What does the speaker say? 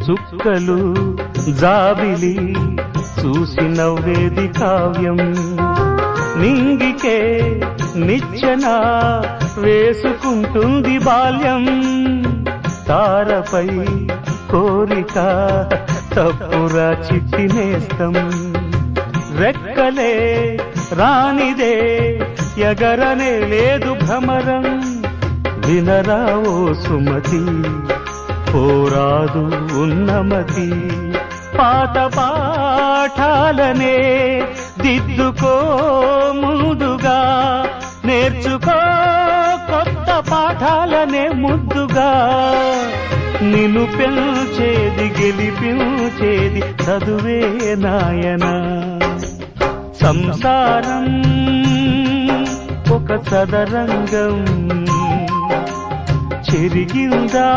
చుక్కలు జాబిలి చూసి నవ్వేది కావ్యం నింగికే నిచ్చెన వేసుకుంటుంది బాల్యం తారపై కోరిక తప్పురా చిట్టి నేస్తం రెక్కలే రానిదే ఎగరనే లేదు భ్రమరం వినరా ఓ సుమతి పోరాదు ఉన్నమతి పాత పాఠాలనే దిద్దుకో ముందుగా నేర్చుకో కొత్త పాఠాలనే ముద్దుగా నిన్ను పెంచేది గెలిపించేది చదువే నాయనా సంసారం ఒక చదరంగం చెరిగిందా